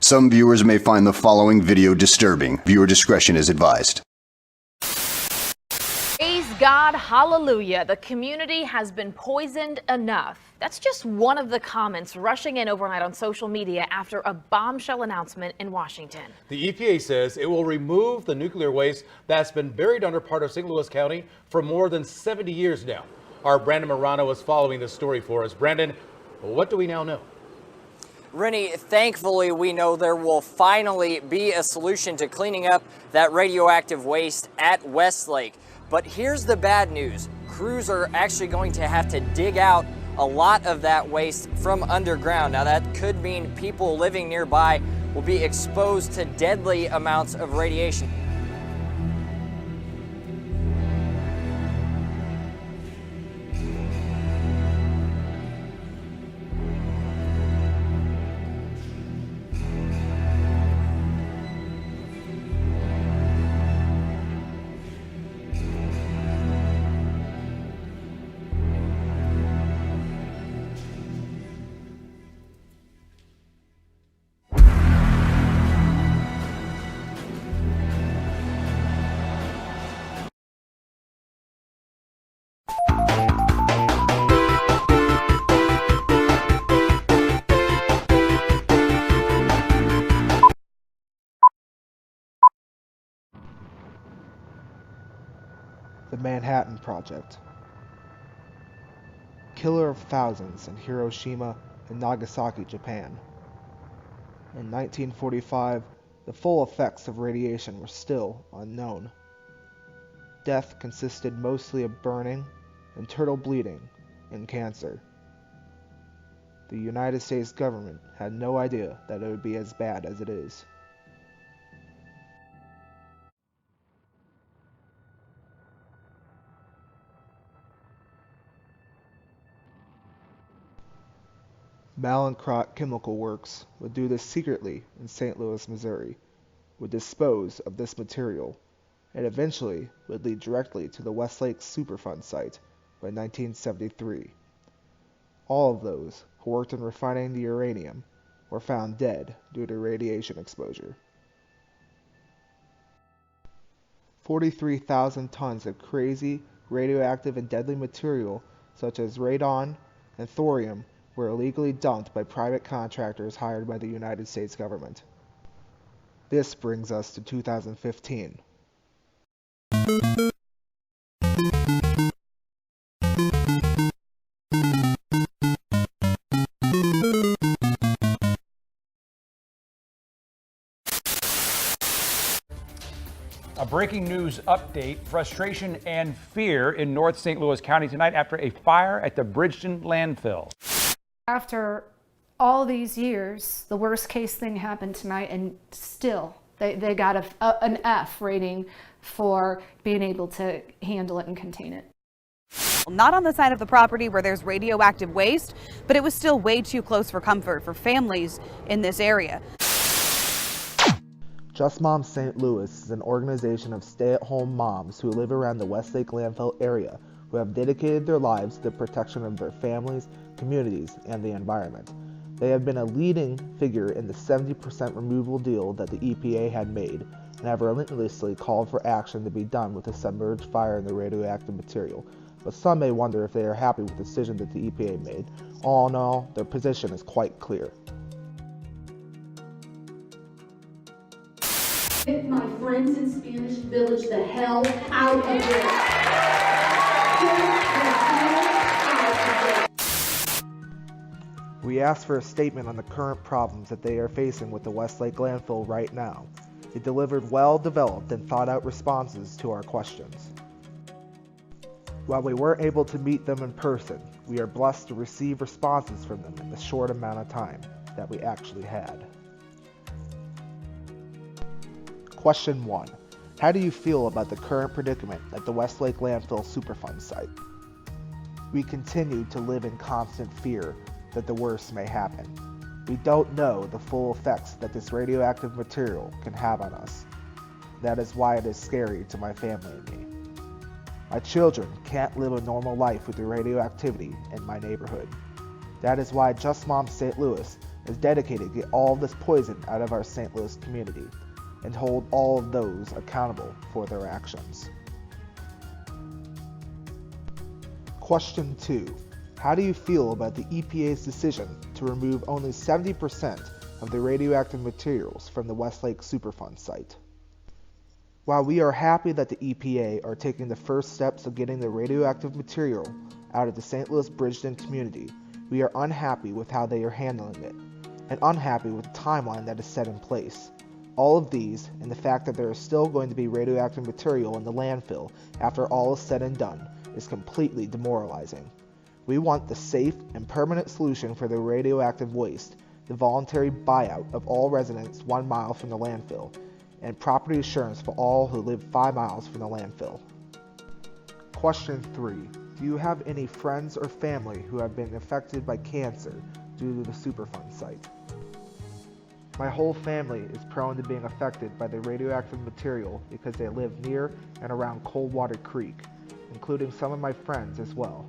Some viewers may find the following video disturbing. Viewer discretion is advised. Praise God, hallelujah. The community has been poisoned enough. That's just one of the comments rushing in overnight on social media after a bombshell announcement in Washington. The EPA says it will remove the nuclear waste that's been buried under part of St. Louis County for more than 70 years now. Our Brandon Morano is following this story for us. Brandon, what do we now know? Rennie, thankfully, we know there will finally be a solution to cleaning up that radioactive waste at Westlake. But here's the bad news. Crews are actually going to have to dig out a lot of that waste from underground. Now, that could mean people living nearby will be exposed to deadly amounts of radiation. The Manhattan Project. Killer of thousands in Hiroshima and Nagasaki, Japan. In 1945, the full effects of radiation were still unknown. Death consisted mostly of burning, internal bleeding, and cancer. The United States government had no idea that it would be as bad as it is. Mallinckrodt Chemical Works would do this secretly in St. Louis, Missouri, would dispose of this material, and eventually would lead directly to the Westlake Superfund site by 1973. All of those who worked in refining the uranium were found dead due to radiation exposure. 43,000 tons of crazy, radioactive and deadly material such as radon and thorium were illegally dumped by private contractors hired by the United States government. This brings us to 2015. A breaking news update: frustration and fear in North St. Louis County tonight after a fire at the Bridgeton landfill. After all these years, the worst case thing happened tonight, and still they got an F rating for being able to handle it and contain it. Not on the side of the property where there's radioactive waste, but it was still way too close for comfort for families in this area. Just Moms St. Louis is an organization of stay-at-home moms who live around the Westlake Landfill area who have dedicated their lives to the protection of their families, communities, and the environment. They have been a leading figure in the 70% removal deal that the EPA had made, and have relentlessly called for action to be done with the submerged fire and the radioactive material. But some may wonder if they are happy with the decision that the EPA made. All in all, their position is quite clear. Get my friends in Spanish Village the hell out of there. We asked for a statement on the current problems that they are facing with the Westlake landfill right now. It delivered well-developed and thought-out responses to our questions. While we weren't able to meet them in person, we are blessed to receive responses from them in the short amount of time that we actually had. Question 1. How do you feel about the current predicament at the Westlake Landfill Superfund site? We continue to live in constant fear that the worst may happen. We don't know the full effects that this radioactive material can have on us. That is why it is scary to my family and me. My children can't live a normal life with the radioactivity in my neighborhood. That is why Just Moms St. Louis is dedicated to get all of this poison out of our St. Louis community and hold all of those accountable for their actions. Question 2. How do you feel about the EPA's decision to remove only 70% of the radioactive materials from the Westlake Superfund site? While we are happy that the EPA are taking the first steps of getting the radioactive material out of the St. Louis Bridgeton community, we are unhappy with how they are handling it, and unhappy with the timeline that is set in place. All of these, and the fact that there is still going to be radioactive material in the landfill after all is said and done, is completely demoralizing. We want the safe and permanent solution for the radioactive waste, the voluntary buyout of all residents 1 mile from the landfill, and property assurance for all who live 5 miles from the landfill. Question 3. Do you have any friends or family who have been affected by cancer due to the Superfund site? My whole family is prone to being affected by the radioactive material because they live near and around Coldwater Creek, including some of my friends as well.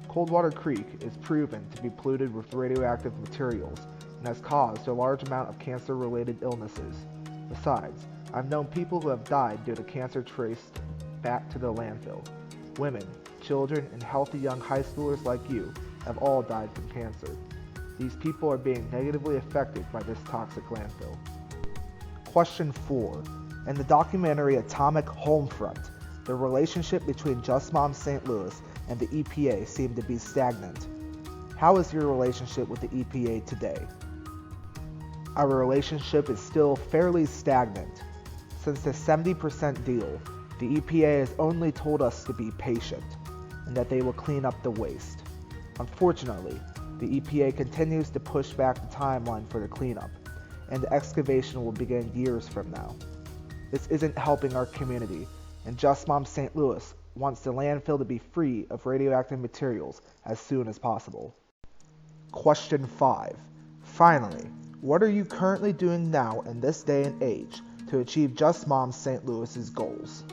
Coldwater Creek is proven to be polluted with radioactive materials and has caused a large amount of cancer-related illnesses. Besides, I've known people who have died due to cancer traced back to the landfill. Women, children, and healthy young high schoolers like you have all died from cancer. These people are being negatively affected by this toxic landfill. Question 4. In the documentary Atomic Homefront, the relationship between Just Mom St. Louis and the EPA seemed to be stagnant. How is your relationship with the EPA today? Our relationship is still fairly stagnant. Since the 70% deal, the EPA has only told us to be patient and that they will clean up the waste. Unfortunately, the EPA continues to push back the timeline for the cleanup, and the excavation will begin years from now. This isn't helping our community, and Just Mom St. Louis wants the landfill to be free of radioactive materials as soon as possible. Question 5. Finally, what are you currently doing now in this day and age to achieve Just Mom St. Louis's goals?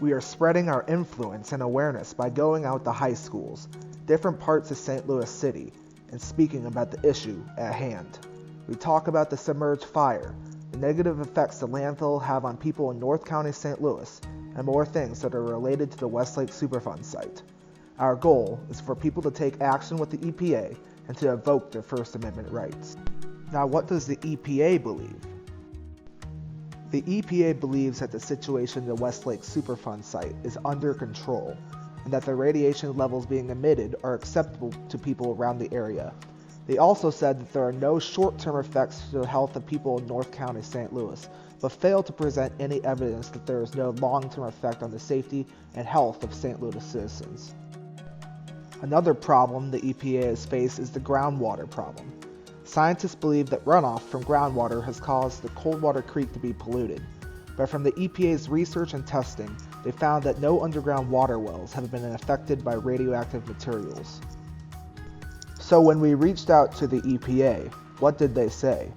We are spreading our influence and awareness by going out to high schools, different parts of St. Louis City, and speaking about the issue at hand. We talk about the submerged fire, the negative effects the landfill will have on people in North County St. Louis, and more things that are related to the Westlake Superfund site. Our goal is for people to take action with the EPA and to invoke their First Amendment rights. Now, what does the EPA believe? The EPA believes that the situation at the Westlake Superfund site is under control, and that the radiation levels being emitted are acceptable to people around the area. They also said that there are no short-term effects to the health of people in North County St. Louis, but failed to present any evidence that there is no long-term effect on the safety and health of St. Louis citizens. Another problem the EPA has faced is the groundwater problem. Scientists believe that runoff from groundwater has caused the Coldwater Creek to be polluted, but from the EPA's research and testing, they found that no underground water wells have been affected by radioactive materials. So when we reached out to the EPA, what did they say?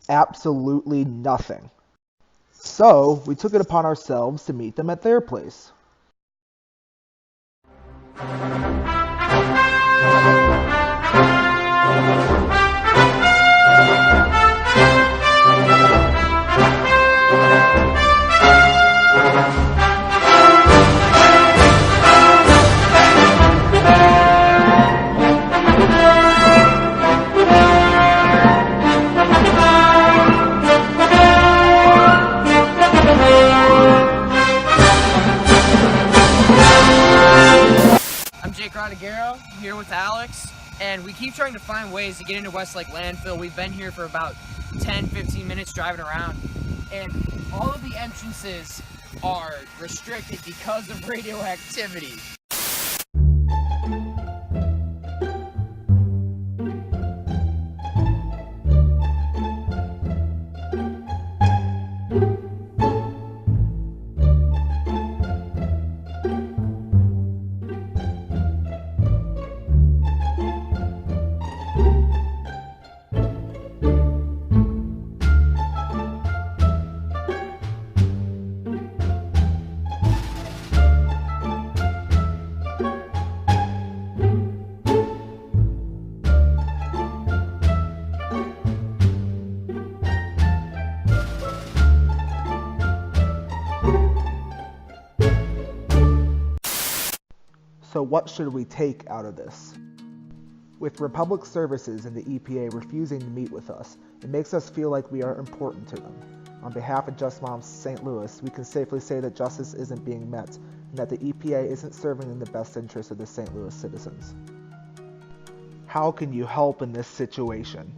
Absolutely nothing. So we took it upon ourselves to meet them at their place. Here with Alex, and we keep trying to find ways to get into Westlake Landfill. We've been here for about 10-15 minutes driving around, and all of the entrances are restricted because of radioactivity. So what should we take out of this? With Republic Services and the EPA refusing to meet with us, it makes us feel like we are important to them. On behalf of Just Moms St. Louis, we can safely say that justice isn't being met and that the EPA isn't serving in the best interest of the St. Louis citizens. How can you help in this situation?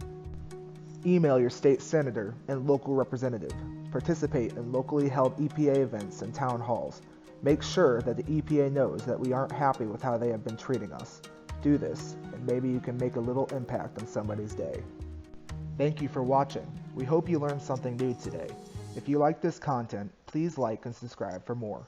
Email your state senator and local representative. Participate in locally held EPA events and town halls. Make sure that the EPA knows that we aren't happy with how they have been treating us. Do this, and maybe you can make a little impact on somebody's day. Thank you for watching. We hope you learned something new today. If you like this content, please like and subscribe for more.